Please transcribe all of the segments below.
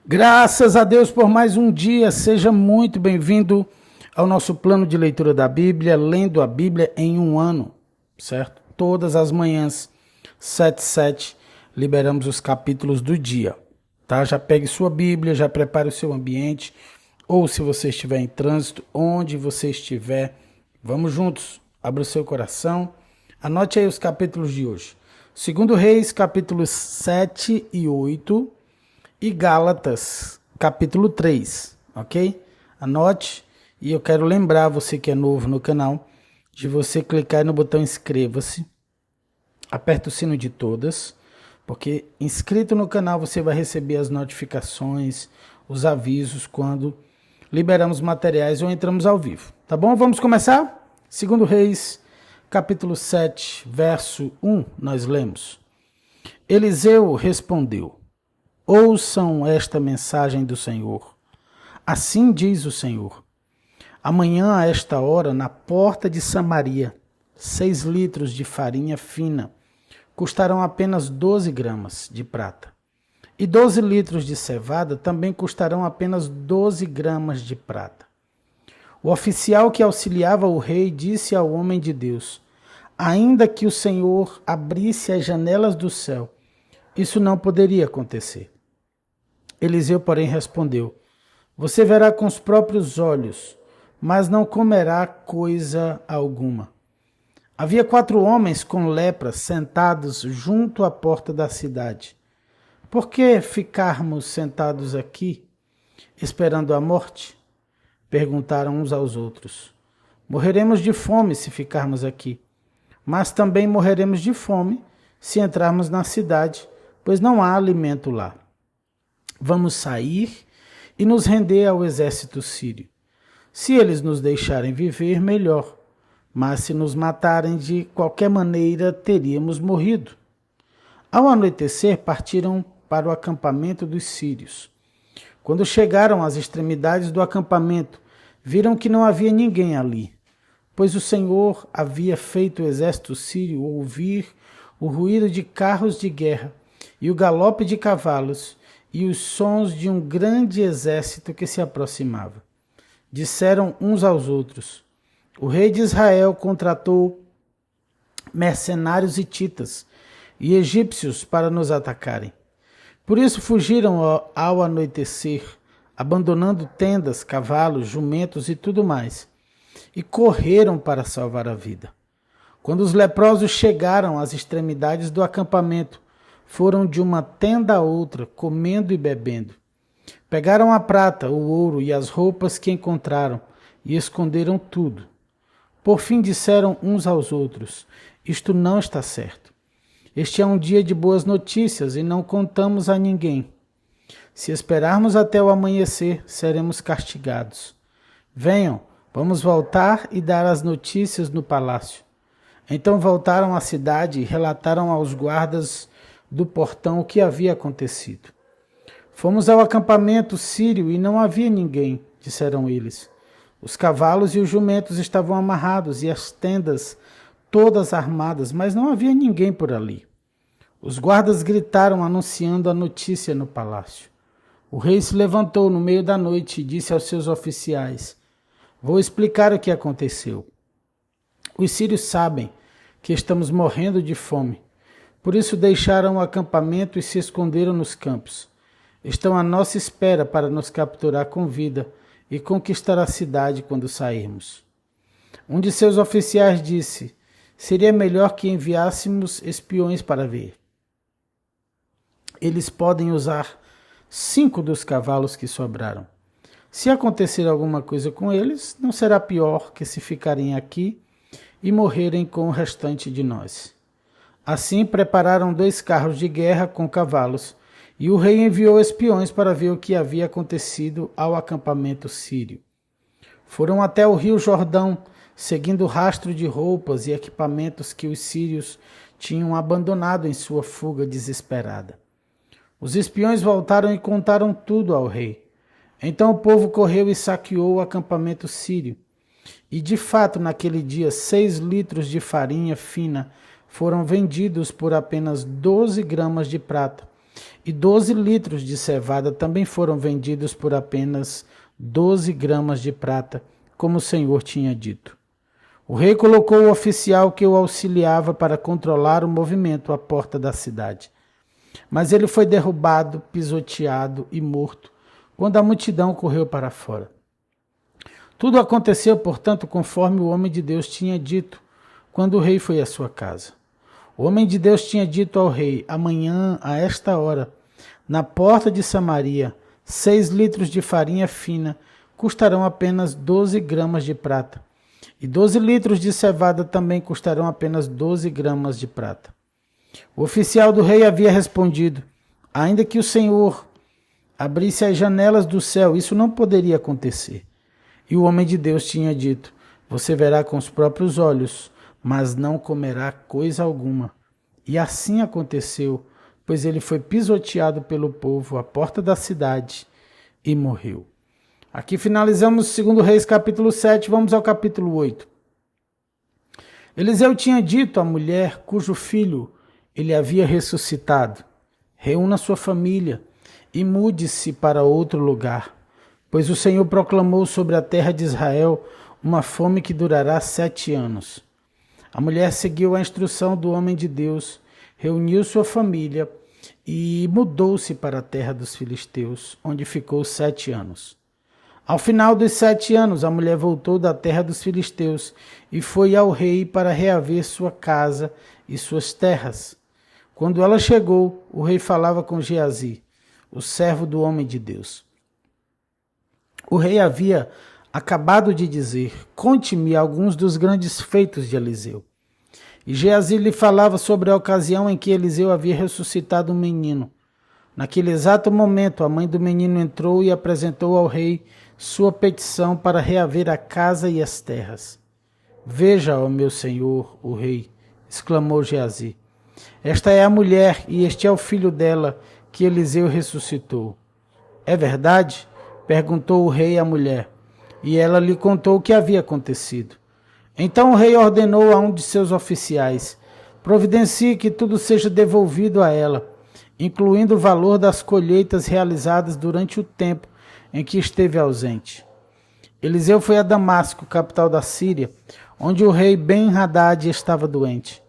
Graças a Deus por mais um dia. Seja muito bem-vindo ao nosso plano de leitura da Bíblia, lendo a Bíblia em um ano, certo? Todas as manhãs, 7h, liberamos os capítulos do dia, tá? Já pegue sua Bíblia, já prepare o seu ambiente, ou se você estiver em trânsito, onde você estiver, vamos juntos, abra o seu coração, anote aí os capítulos de hoje. 2 Reis, capítulos 7 e 8, e Gálatas, capítulo 3, ok? Anote, e eu quero lembrar você que é novo no canal, de você clicar no botão inscreva-se, aperta o sino de todas, porque inscrito no canal você vai receber as notificações, os avisos quando liberamos materiais ou entramos ao vivo, tá bom? Vamos começar? 2 Reis, capítulo 7, verso 1, nós lemos. Eliseu respondeu: ouçam esta mensagem do Senhor. Assim diz o Senhor: amanhã a esta hora, na porta de Samaria, 6 litros de farinha fina custarão apenas 12 gramas de prata. E 12 litros de cevada também custarão apenas 12 gramas de prata. O oficial que auxiliava o rei disse ao homem de Deus: ainda que o Senhor abrisse as janelas do céu, isso não poderia acontecer. Eliseu, porém, respondeu: você verá com os próprios olhos, mas não comerá coisa alguma. Havia 4 homens com lepra sentados junto à porta da cidade. Por que ficarmos sentados aqui, esperando a morte? Perguntaram uns aos outros. Morreremos de fome se ficarmos aqui, mas também morreremos de fome se entrarmos na cidade, pois não há alimento lá. Vamos sair e nos render ao exército sírio. Se eles nos deixarem viver, melhor. Mas se nos matarem de qualquer maneira, teríamos morrido. Ao anoitecer, partiram para o acampamento dos sírios. Quando chegaram às extremidades do acampamento, viram que não havia ninguém ali, pois o Senhor havia feito o exército sírio ouvir o ruído de carros de guerra e o galope de cavalos, e os sons de um grande exército que se aproximava. Disseram uns aos outros: o rei de Israel contratou mercenários hititas e egípcios para nos atacarem. Por isso fugiram ao anoitecer, abandonando tendas, cavalos, jumentos e tudo mais, e correram para salvar a vida. Quando os leprosos chegaram às extremidades do acampamento, foram de uma tenda a outra, comendo e bebendo. Pegaram a prata, o ouro e as roupas que encontraram e esconderam tudo. Por fim disseram uns aos outros: isto não está certo. Este é um dia de boas notícias e não contamos a ninguém. Se esperarmos até o amanhecer, seremos castigados. Venham, vamos voltar e dar as notícias no palácio. Então voltaram à cidade e relataram aos guardas do portão o que havia acontecido. Fomos ao acampamento sírio e não havia ninguém, disseram eles. Os cavalos e os jumentos estavam amarrados e as tendas todas armadas, mas não havia ninguém por ali. Os guardas gritaram anunciando a notícia no palácio. O rei se levantou no meio da noite e disse aos seus oficiais: vou explicar o que aconteceu. Os sírios sabem que estamos morrendo de fome. Por isso deixaram o acampamento e se esconderam nos campos. Estão à nossa espera para nos capturar com vida e conquistar a cidade quando sairmos. Um de seus oficiais disse: seria melhor que enviássemos espiões para ver. Eles podem usar 5 dos cavalos que sobraram. Se acontecer alguma coisa com eles, não será pior que se ficarem aqui e morrerem com o restante de nós. Assim prepararam 2 carros de guerra com cavalos, e o rei enviou espiões para ver o que havia acontecido ao acampamento sírio. Foram até o rio Jordão, seguindo o rastro de roupas e equipamentos que os sírios tinham abandonado em sua fuga desesperada. Os espiões voltaram e contaram tudo ao rei. Então o povo correu e saqueou o acampamento sírio. E de fato, naquele dia, 6 litros de farinha fina foram vendidos por apenas 12 gramas de prata, e 12 litros de cevada também foram vendidos por apenas 12 gramas de prata, como o Senhor tinha dito. O rei colocou o oficial que o auxiliava para controlar o movimento à porta da cidade. Mas ele foi derrubado, pisoteado e morto quando a multidão correu para fora. Tudo aconteceu, portanto, conforme o homem de Deus tinha dito, quando o rei foi à sua casa. O homem de Deus tinha dito ao rei: amanhã, a esta hora, na porta de Samaria, 6 litros de farinha fina custarão apenas 12 gramas de prata, e 12 litros de cevada também custarão apenas 12 gramas de prata. O oficial do rei havia respondido: ainda que o Senhor abrisse as janelas do céu, isso não poderia acontecer. E o homem de Deus tinha dito: você verá com os próprios olhos, mas não comerá coisa alguma. E assim aconteceu, pois ele foi pisoteado pelo povo à porta da cidade e morreu. Aqui finalizamos 2 Reis capítulo 7, vamos ao capítulo 8. Eliseu tinha dito à mulher cujo filho ele havia ressuscitado: reúna sua família e mude-se para outro lugar, pois o Senhor proclamou sobre a terra de Israel uma fome que durará 7 anos. A mulher seguiu a instrução do homem de Deus, reuniu sua família e mudou-se para a terra dos filisteus, onde ficou 7 anos. Ao final dos 7 anos, a mulher voltou da terra dos filisteus e foi ao rei para reaver sua casa e suas terras. Quando ela chegou, o rei falava com Geazi, o servo do homem de Deus. O rei havia acabado de dizer: conte-me alguns dos grandes feitos de Eliseu. E Geazi lhe falava sobre a ocasião em que Eliseu havia ressuscitado um menino. Naquele exato momento, a mãe do menino entrou e apresentou ao rei sua petição para reaver a casa e as terras. Veja, ó meu senhor, o rei, exclamou Geazi. Esta é a mulher e este é o filho dela que Eliseu ressuscitou. É verdade? Perguntou o rei à mulher. E ela lhe contou o que havia acontecido. Então o rei ordenou a um de seus oficiais: providencie que tudo seja devolvido a ela, incluindo o valor das colheitas realizadas durante o tempo em que esteve ausente. Eliseu foi a Damasco, capital da Síria, onde o rei Ben-Hadad estava doente.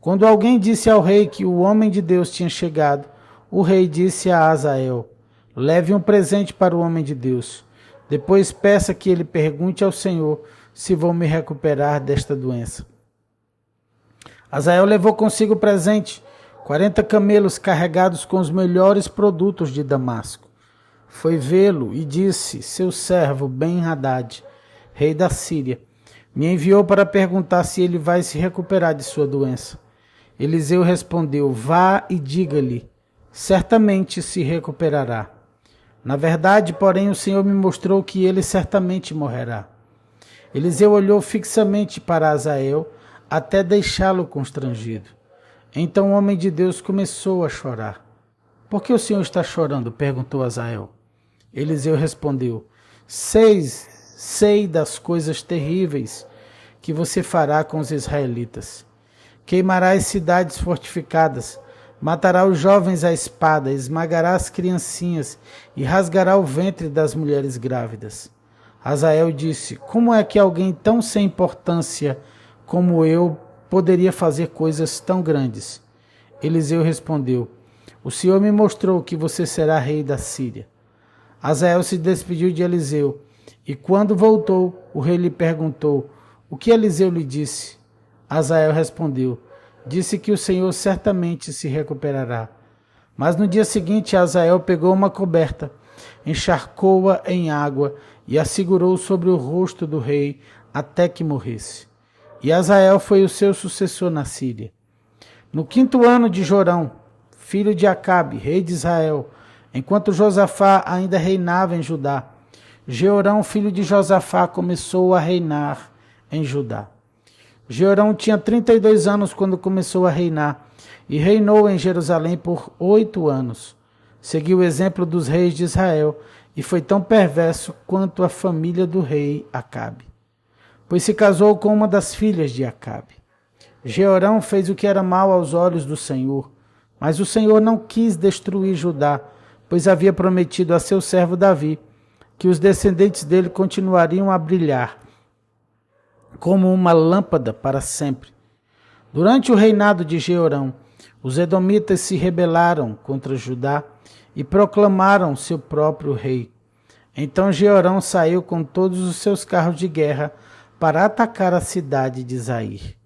Quando alguém disse ao rei que o homem de Deus tinha chegado, o rei disse a Azael: leve um presente para o homem de Deus. Depois peça que ele pergunte ao Senhor se vou me recuperar desta doença. Azael levou consigo o presente, 40 camelos carregados com os melhores produtos de Damasco. Foi vê-lo e disse: seu servo Ben-Hadad, rei da Síria, me enviou para perguntar se ele vai se recuperar de sua doença. Eliseu respondeu: vá e diga-lhe, certamente se recuperará. Na verdade, porém, o Senhor me mostrou que ele certamente morrerá. Eliseu olhou fixamente para Azael até deixá-lo constrangido. Então o homem de Deus começou a chorar. Por que o Senhor está chorando? Perguntou Azael. Eliseu respondeu: sei das coisas terríveis que você fará com os israelitas. Queimará as cidades fortificadas, matará os jovens à espada, esmagará as criancinhas e rasgará o ventre das mulheres grávidas. Azael disse: como é que alguém tão sem importância como eu poderia fazer coisas tão grandes? Eliseu respondeu: o Senhor me mostrou que você será rei da Síria. Azael se despediu de Eliseu, e quando voltou, o rei lhe perguntou: o que Eliseu lhe disse? Azael respondeu: disse que o Senhor certamente se recuperará. Mas no dia seguinte, Azael pegou uma coberta, encharcou-a em água e a segurou sobre o rosto do rei até que morresse. E Azael foi o seu sucessor na Síria. No 5º ano de Jorão, filho de Acabe, rei de Israel, enquanto Josafá ainda reinava em Judá, Jeorão, filho de Josafá, começou a reinar em Judá. Jeorão tinha 32 anos quando começou a reinar e reinou em Jerusalém por 8 anos. Seguiu o exemplo dos reis de Israel e foi tão perverso quanto a família do rei Acabe, pois se casou com uma das filhas de Acabe. Jeorão fez o que era mal aos olhos do Senhor, Mas o Senhor não quis destruir Judá, pois havia prometido a seu servo Davi que os descendentes dele continuariam a brilhar como uma lâmpada para sempre. Durante o reinado de Jeorão, os edomitas se rebelaram contra Judá e proclamaram seu próprio rei. Então Jeorão saiu com todos os seus carros de guerra para atacar a cidade de Zair.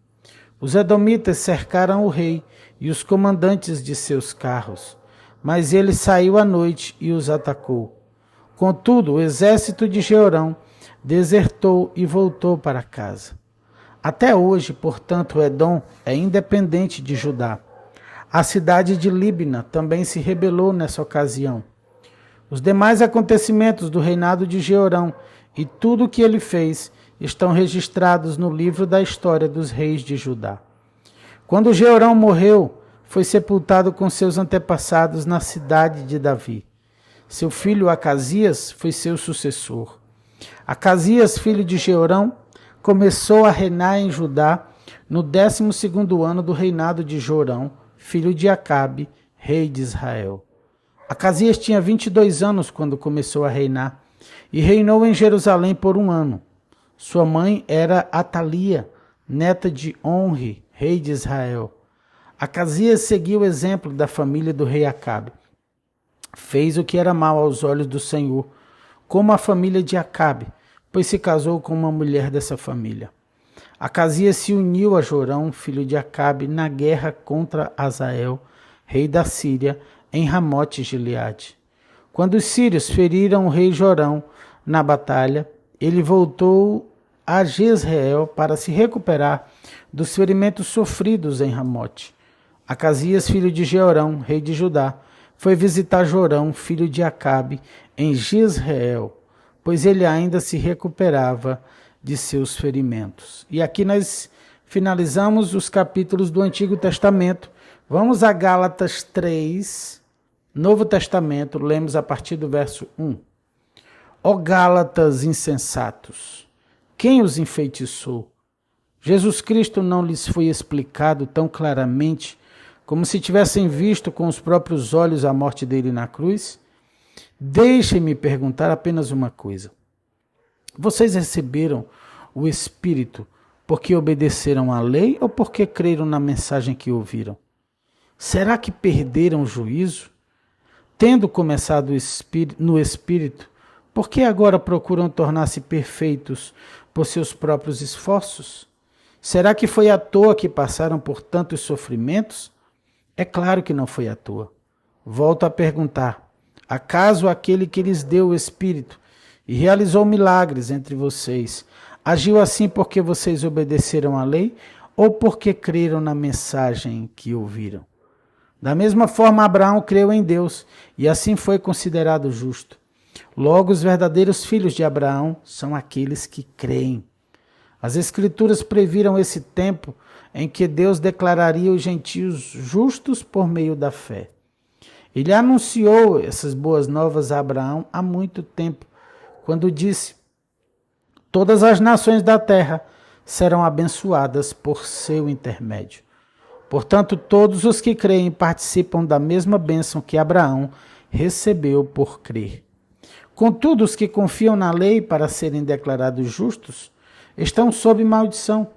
Os edomitas cercaram o rei e os comandantes de seus carros, mas ele saiu à noite e os atacou. Contudo, o exército de Jeorão desertou e voltou para casa. Até hoje, portanto, Edom é independente de Judá. A cidade de Líbna também se rebelou nessa ocasião. Os demais acontecimentos do reinado de Jeorão e tudo o que ele fez estão registrados no livro da história dos reis de Judá. Quando Jeorão morreu, foi sepultado com seus antepassados na cidade de Davi. Seu filho Acasias foi seu sucessor. Acasias, filho de Jeorão, começou a reinar em Judá no 12º ano do reinado de Jorão, filho de Acabe, rei de Israel. Acasias tinha 22 anos quando começou a reinar e reinou em Jerusalém por 1 ano. Sua mãe era Atalia, neta de Onre, rei de Israel. Acasias seguiu o exemplo da família do rei Acabe. Fez o que era mal aos olhos do Senhor, como a família de Acabe, pois se casou com uma mulher dessa família. Acasias se uniu a Jorão, filho de Acabe, na guerra contra Azael, rei da Síria, em Ramote-Gileade. Quando os sírios feriram o rei Jorão na batalha, ele voltou a Jezreel para se recuperar dos ferimentos sofridos em Ramote. Acasias, filho de Jeorão, rei de Judá, foi visitar Jorão, filho de Acabe, em Jezreel, pois ele ainda se recuperava de seus ferimentos. E aqui nós finalizamos os capítulos do Antigo Testamento. Vamos a Gálatas 3, Novo Testamento, lemos a partir do verso 1. Ó Gálatas insensatos, quem os enfeitiçou? Jesus Cristo não lhes foi explicado tão claramente como se tivessem visto com os próprios olhos a morte dele na cruz? Deixem-me perguntar apenas uma coisa. Vocês receberam o Espírito porque obedeceram à lei ou porque creram na mensagem que ouviram? Será que perderam o juízo? Tendo começado no Espírito, por que agora procuram tornar-se perfeitos por seus próprios esforços? Será que foi à toa que passaram por tantos sofrimentos? É claro que não foi à toa. Volto a perguntar, acaso aquele que lhes deu o Espírito e realizou milagres entre vocês, agiu assim porque vocês obedeceram à lei ou porque creram na mensagem que ouviram? Da mesma forma, Abraão creu em Deus e assim foi considerado justo. Logo, os verdadeiros filhos de Abraão são aqueles que creem. As Escrituras previram esse tempo em que Deus declararia os gentios justos por meio da fé. Ele anunciou essas boas novas a Abraão há muito tempo, quando disse: todas as nações da terra serão abençoadas por seu intermédio. Portanto, todos os que creem participam da mesma bênção que Abraão recebeu por crer. Contudo, os que confiam na lei para serem declarados justos estão sob maldição,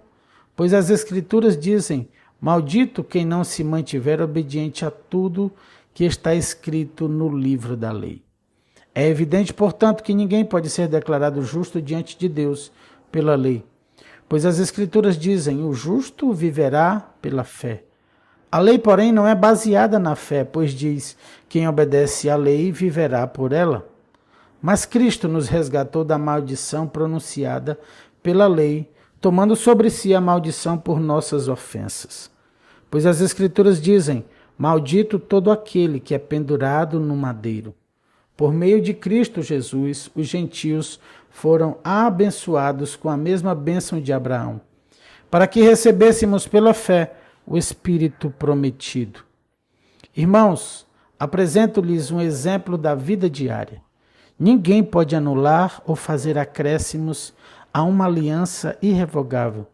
pois as Escrituras dizem: maldito quem não se mantiver obediente a tudo que está escrito no livro da lei. É evidente, portanto, que ninguém pode ser declarado justo diante de Deus pela lei, pois as Escrituras dizem: o justo viverá pela fé. A lei, porém, não é baseada na fé, pois diz: quem obedece à lei viverá por ela. Mas Cristo nos resgatou da maldição pronunciada pela lei, tomando sobre si a maldição por nossas ofensas. Pois as Escrituras dizem: maldito todo aquele que é pendurado no madeiro. Por meio de Cristo Jesus, os gentios foram abençoados com a mesma bênção de Abraão, para que recebêssemos pela fé o Espírito prometido. Irmãos, apresento-lhes um exemplo da vida diária. Ninguém pode anular ou fazer acréscimos a uma aliança irrevogável.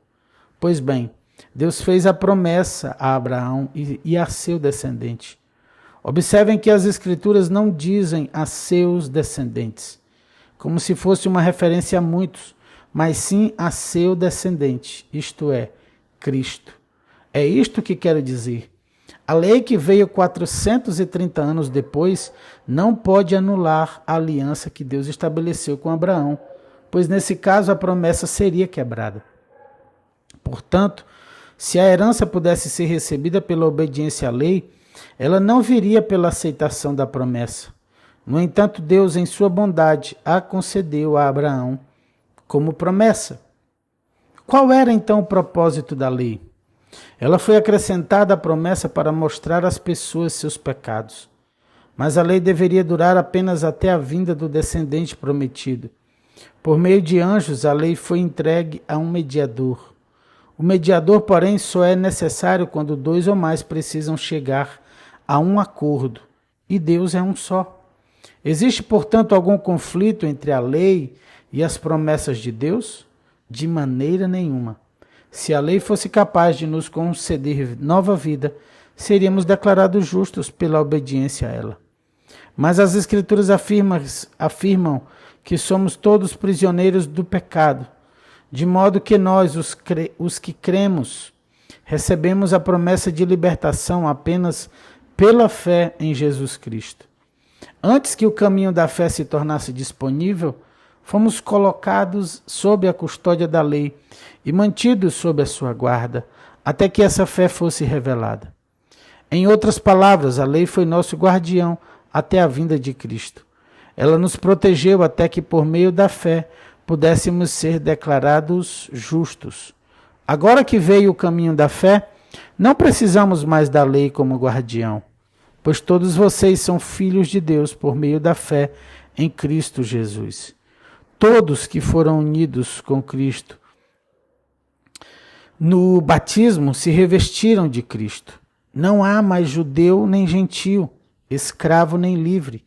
Pois bem, Deus fez a promessa a Abraão e a seu descendente. Observem que as Escrituras não dizem a seus descendentes, como se fosse uma referência a muitos, mas sim a seu descendente, isto é, Cristo. É isto que quero dizer. A lei que veio 430 anos depois não pode anular a aliança que Deus estabeleceu com Abraão, pois nesse caso a promessa seria quebrada. Portanto, se a herança pudesse ser recebida pela obediência à lei, ela não viria pela aceitação da promessa. No entanto, Deus, em sua bondade, a concedeu a Abraão como promessa. Qual era então o propósito da lei? Ela foi acrescentada à promessa para mostrar às pessoas seus pecados. Mas a lei deveria durar apenas até a vinda do descendente prometido. Por meio de anjos, a lei foi entregue a um mediador. O mediador, porém, só é necessário quando dois ou mais precisam chegar a um acordo. E Deus é um só. Existe, portanto, algum conflito entre a lei e as promessas de Deus? De maneira nenhuma. Se a lei fosse capaz de nos conceder nova vida, seríamos declarados justos pela obediência a ela. Mas as Escrituras afirmam que somos todos prisioneiros do pecado, de modo que nós, os que cremos, recebemos a promessa de libertação apenas pela fé em Jesus Cristo. Antes que o caminho da fé se tornasse disponível, fomos colocados sob a custódia da lei e mantidos sob a sua guarda, até que essa fé fosse revelada. Em outras palavras, a lei foi nosso guardião até a vinda de Cristo. Ela nos protegeu até que, por meio da fé, pudéssemos ser declarados justos. Agora que veio o caminho da fé, não precisamos mais da lei como guardião, pois todos vocês são filhos de Deus por meio da fé em Cristo Jesus. Todos que foram unidos com Cristo no batismo se revestiram de Cristo. Não há mais judeu nem gentio, escravo nem livre,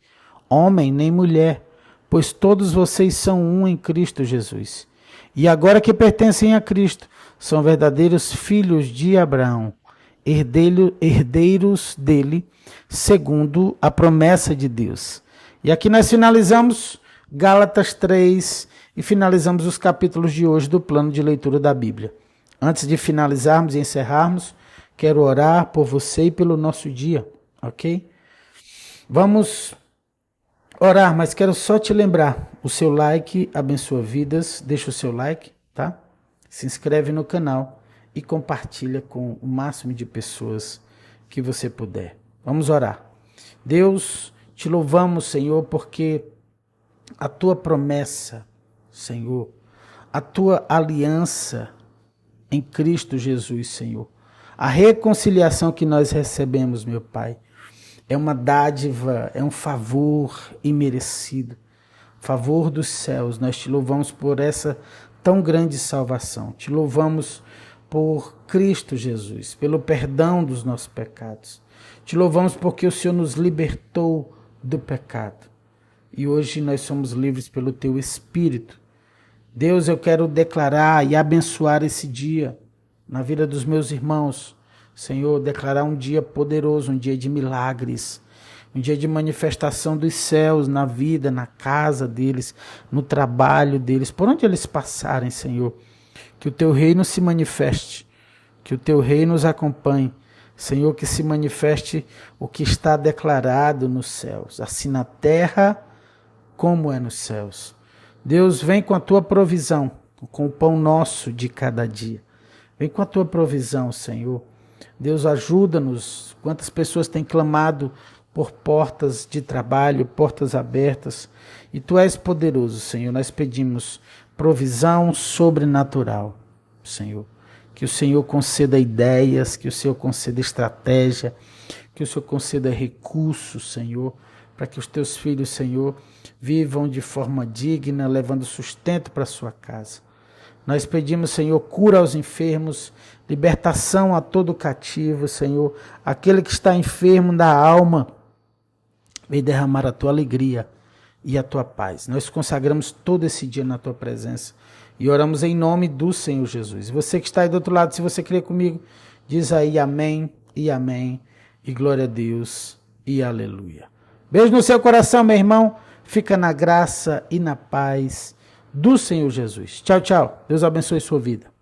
homem nem mulher, pois todos vocês são um em Cristo Jesus. E agora que pertencem a Cristo, são verdadeiros filhos de Abraão, herdeiros dele, segundo a promessa de Deus. E aqui nós finalizamos Gálatas 3 e finalizamos os capítulos de hoje do plano de leitura da Bíblia. Antes de finalizarmos e encerrarmos, quero orar por você e pelo nosso dia, ok? Vamos orar, mas quero só te lembrar, o seu like abençoa vidas, deixa o seu like, tá? Se inscreve no canal e compartilha com o máximo de pessoas que você puder. Vamos orar. Deus, te louvamos, Senhor, porque a tua promessa, Senhor, a tua aliança em Cristo Jesus, Senhor, a reconciliação que nós recebemos, meu Pai, é uma dádiva, é um favor imerecido, favor dos céus. Nós te louvamos por essa tão grande salvação. Te louvamos por Cristo Jesus, pelo perdão dos nossos pecados. Te louvamos porque o Senhor nos libertou do pecado. E hoje nós somos livres pelo Teu Espírito. Deus, eu quero declarar e abençoar esse dia na vida dos meus irmãos. Senhor, declarar um dia poderoso, um dia de milagres, um dia de manifestação dos céus na vida, na casa deles, no trabalho deles, por onde eles passarem, Senhor. Que o Teu reino se manifeste, que o Teu reino nos acompanhe. Senhor, que se manifeste o que está declarado nos céus, assim na terra como é nos céus. Deus, vem com a Tua provisão, com o pão nosso de cada dia. Vem com a Tua provisão, Senhor. Deus, ajuda-nos. Quantas pessoas têm clamado por portas de trabalho, portas abertas. E Tu és poderoso, Senhor. Nós pedimos provisão sobrenatural, Senhor. Que o Senhor conceda ideias, que o Senhor conceda estratégia, que o Senhor conceda recursos, Senhor, para que os Teus filhos, Senhor, vivam de forma digna, levando sustento para a sua casa. Nós pedimos, Senhor, cura aos enfermos, libertação a todo cativo, Senhor. Aquele que está enfermo da alma, vem derramar a Tua alegria e a Tua paz. Nós consagramos todo esse dia na Tua presença E oramos em nome do Senhor Jesus. E você que está aí do outro lado, se você crê comigo, diz aí amém e amém. E glória a Deus e aleluia. Beijo no seu coração, meu irmão. Fica na graça e na paz do Senhor Jesus. Tchau, tchau. Deus abençoe sua vida.